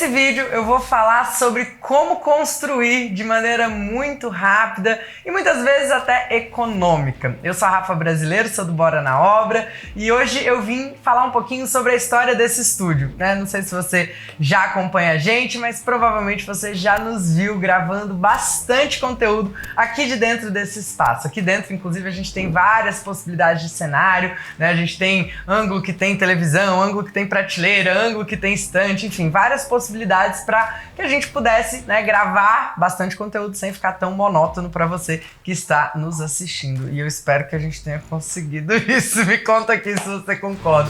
Nesse vídeo eu vou falar sobre como construir de maneira muito rápida e muitas vezes até econômica. Eu sou a Rafa Brasileiro, sou do Bora na Obra e hoje eu vim falar um pouquinho sobre a história desse estúdio, né? Não sei se você já acompanha a gente, mas provavelmente você já nos viu gravando bastante conteúdo aqui de dentro desse espaço. Aqui dentro, inclusive, a gente tem várias possibilidades de cenário, né? A gente tem ângulo que tem televisão, ângulo que tem prateleira, ângulo que tem estante, enfim, várias possibilidades para que a gente pudesse, né, gravar bastante conteúdo sem ficar tão monótono para você que está nos assistindo. E eu espero que a gente tenha conseguido isso. Me conta aqui se você concorda.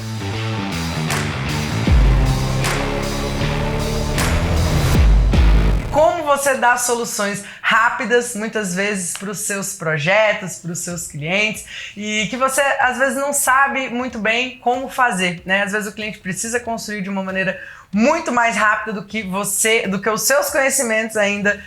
Como você dá soluções rápidas, muitas vezes, para os seus projetos, para os seus clientes, e que você, às vezes, não sabe muito bem como fazer, né? Às vezes o cliente precisa construir de uma maneira muito mais rápida do que os seus conhecimentos ainda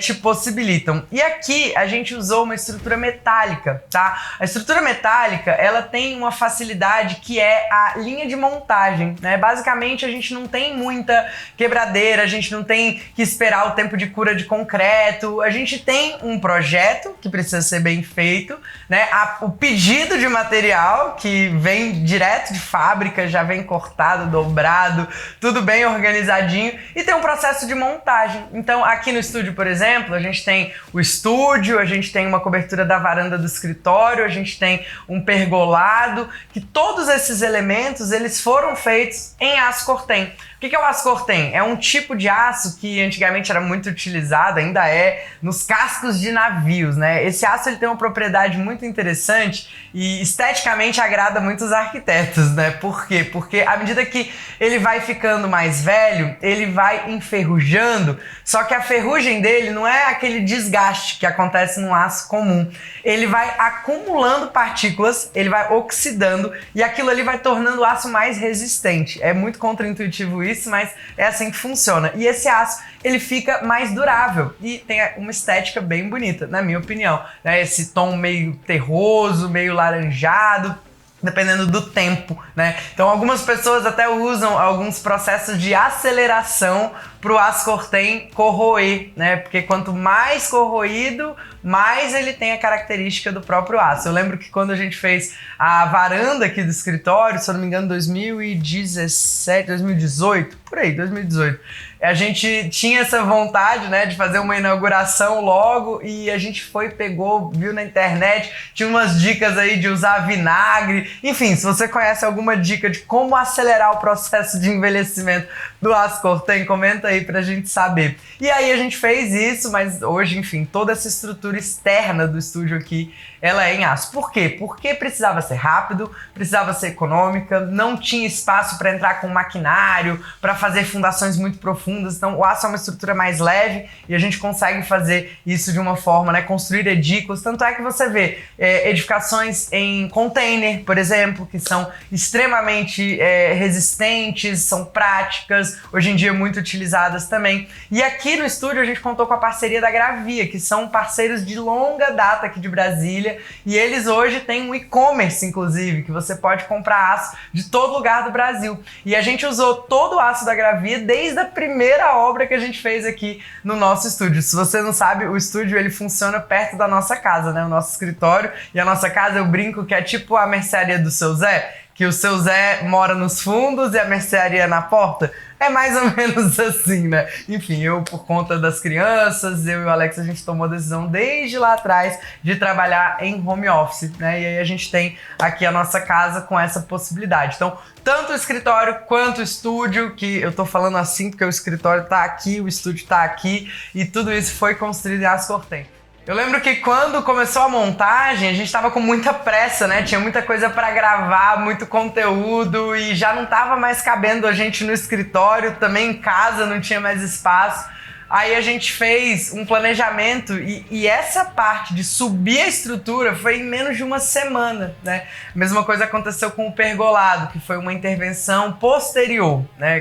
te possibilitam. E aqui a gente usou uma estrutura metálica, tá? A estrutura metálica, ela tem uma facilidade que é a linha de montagem, né? Basicamente, a gente não tem muita quebradeira, a gente não tem que esperar o tempo de cura de concreto, a gente tem um projeto que precisa ser bem feito, né? O pedido de material que vem direto de fábrica, já vem cortado, dobrado, tudo bem organizadinho, e tem um processo de montagem. Então aqui no estúdio, por exemplo, a gente tem o estúdio, a gente tem uma cobertura da varanda do escritório, a gente tem um pergolado, que todos esses elementos eles foram feitos em aço cortem. O que é o aço cortem? É um tipo de aço que antigamente era muito utilizado, ainda é, nos cascos de navios, né? Esse aço ele tem uma propriedade muito interessante e esteticamente agrada muitos arquitetos, né? Por quê? Porque à medida que ele vai ficando mais velho, ele vai enferrujando, só que a ferrugem dele não é aquele desgaste que acontece num aço comum. Ele vai acumulando partículas, ele vai oxidando e aquilo ali vai tornando o aço mais resistente. É muito contraintuitivo isso, mas é assim que funciona. E esse aço, ele fica mais durável e tem uma estética bem bonita, na minha opinião, né? Esse tom meio terroso, meio laranjado, dependendo do tempo, né? Então algumas pessoas até usam alguns processos de aceleração para o aço cortem corroer, né? Porque quanto mais corroído, mais ele tem a característica do próprio aço. Eu lembro que quando a gente fez a varanda aqui do escritório, se eu não me engano, 2017, 2018, por aí, 2018, a gente tinha essa vontade, né, de fazer uma inauguração logo e a gente pegou, viu na internet, tinha umas dicas aí de usar vinagre. Enfim, se você conhece alguma dica de como acelerar o processo de envelhecimento do aço cortem, comenta aí pra gente saber. E aí a gente fez isso, mas hoje, enfim, toda essa estrutura externa do estúdio aqui, ela é em aço. Por quê? Porque precisava ser rápido, precisava ser econômica, não tinha espaço para entrar com maquinário, para fazer fundações muito profundas. Então o aço é uma estrutura mais leve e a gente consegue fazer isso de uma forma, né, construir edículos. Tanto é que você vê edificações em container, por exemplo, que são extremamente resistentes, são práticas, hoje em dia muito utilizadas também. E aqui no estúdio a gente contou com a parceria da Gravia, que são parceiros de longa data aqui de Brasília, e eles hoje têm um e-commerce, inclusive, que você pode comprar aço de todo lugar do Brasil. E a gente usou todo o aço da Gravia desde a primeira obra que a gente fez aqui no nosso estúdio. Se você não sabe, o estúdio ele funciona perto da nossa casa, né? O nosso escritório e a nossa casa, eu brinco que é tipo a mercearia do seu Zé, que o seu Zé mora nos fundos e a mercearia na porta. É mais ou menos assim, né? Enfim, eu, por conta das crianças, eu e o Alex, a gente tomou a decisão desde lá atrás de trabalhar em home office, né? E aí a gente tem aqui a nossa casa com essa possibilidade. Então, tanto o escritório quanto o estúdio, que eu tô falando assim porque o escritório tá aqui, o estúdio tá aqui, e tudo isso foi construído em aço cortem. Eu lembro que quando começou a montagem, a gente tava com muita pressa, né? Tinha muita coisa para gravar, muito conteúdo e já não tava mais cabendo a gente no escritório, também em casa não tinha mais espaço. Aí a gente fez um planejamento e essa parte de subir a estrutura foi em menos de uma semana, né? A mesma coisa aconteceu com o pergolado, que foi uma intervenção posterior, né?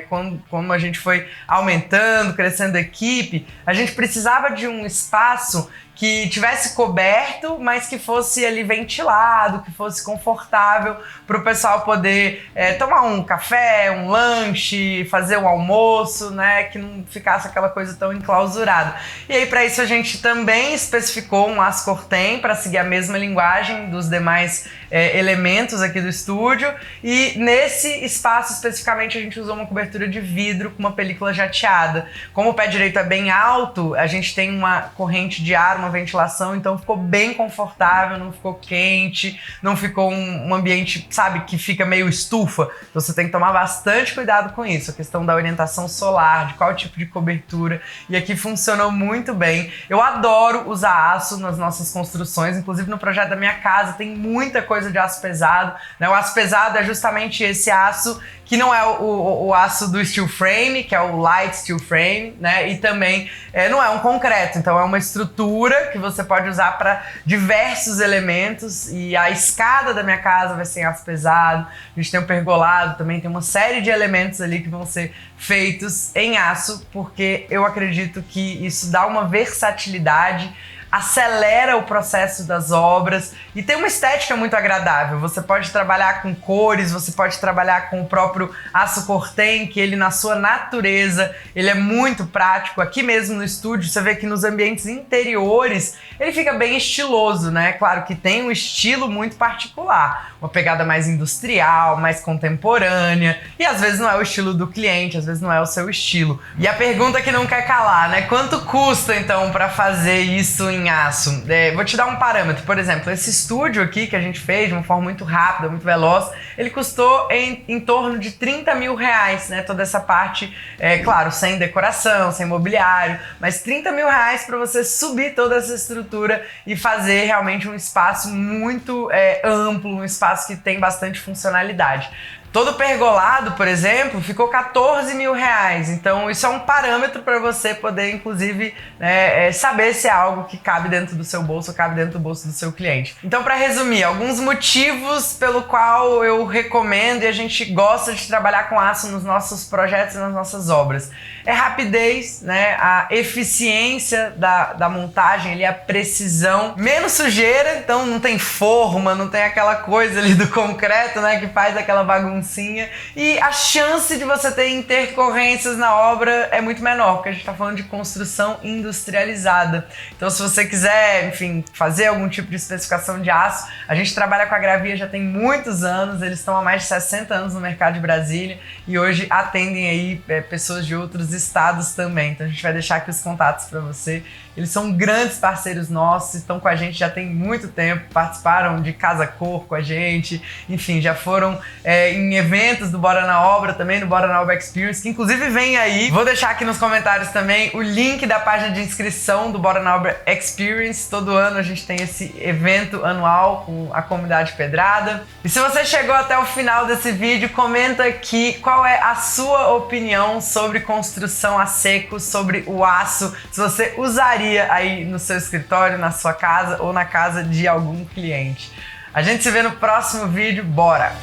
Como a gente foi aumentando, crescendo a equipe, a gente precisava de um espaço que tivesse coberto, mas que fosse ali ventilado, que fosse confortável para o pessoal poder tomar um café, um lanche, fazer um almoço, né? Que não ficasse aquela coisa tão enclausurada. E aí, para isso, a gente também especificou um aço Cortem para seguir a mesma linguagem dos demais elementos aqui do estúdio. E nesse espaço, especificamente, a gente usou uma cobertura de vidro com uma película jateada. Como o pé direito é bem alto, a gente tem uma corrente de ar, uma ventilação, então ficou bem confortável, não ficou quente, não ficou um ambiente, sabe, que fica meio estufa. Então você tem que tomar bastante cuidado com isso, a questão da orientação solar, de qual tipo de cobertura, e aqui funcionou muito bem. Eu adoro usar aço nas nossas construções, inclusive no projeto da minha casa tem muita coisa de aço pesado, né? O aço pesado é justamente esse aço que não é o aço do steel frame, que é o light steel frame, né? E também não é um concreto, então é uma estrutura que você pode usar para diversos elementos. E a escada da minha casa vai ser em aço pesado, a gente tem o pergolado, também tem uma série de elementos ali que vão ser feitos em aço, porque eu acredito que isso dá uma versatilidade, acelera o processo das obras e tem uma estética muito agradável. Você pode trabalhar com cores, você pode trabalhar com o próprio aço Cortem, que ele na sua natureza, ele é muito prático. Aqui mesmo no estúdio, você vê que nos ambientes interiores, ele fica bem estiloso, né? Claro que tem um estilo muito particular, uma pegada mais industrial, mais contemporânea, e às vezes não é o estilo do cliente, às vezes não é o seu estilo. E a pergunta que não quer calar, né? Quanto custa então para fazer isso em aço? Vou te dar um parâmetro. Por exemplo, esse estúdio aqui que a gente fez de uma forma muito rápida, muito veloz, ele custou em torno de 30 mil reais, né? Toda essa parte, claro, sem decoração, sem mobiliário, mas 30 mil reais para você subir toda essa estrutura e fazer realmente um espaço muito amplo, um espaço que tem bastante funcionalidade. Todo pergolado, por exemplo, ficou 14 mil reais. Então isso é um parâmetro para você poder, inclusive, saber se é algo que cabe dentro do seu bolso ou cabe dentro do bolso do seu cliente. Então, para resumir, alguns motivos pelo qual eu recomendo e a gente gosta de trabalhar com aço nos nossos projetos e nas nossas obras. É rapidez, né? A eficiência da montagem, a precisão, menos sujeira, então não tem forma, não tem aquela coisa ali do concreto, né, que faz aquela baguncinha, e a chance de você ter intercorrências na obra é muito menor, porque a gente está falando de construção industrializada. Então, se você quiser, enfim, fazer algum tipo de especificação de aço, a gente trabalha com a Gravia já tem muitos anos, eles estão há mais de 60 anos no mercado de Brasília e hoje atendem aí pessoas de outros estados também. Então a gente vai deixar aqui os contatos para você. Eles são grandes parceiros nossos, estão com a gente já tem muito tempo, participaram de Casa Cor com a gente, enfim, já foram em eventos do Bora na Obra também, do Bora na Obra Experience, que inclusive vem aí. Vou deixar aqui nos comentários também o link da página de inscrição do Bora na Obra Experience. Todo ano a gente tem esse evento anual com a comunidade pedrada. E se você chegou até o final desse vídeo, comenta aqui qual é a sua opinião sobre construção a seco, sobre o aço, se você usaria aí no seu escritório, na sua casa ou na casa de algum cliente. A gente se vê no próximo vídeo, bora!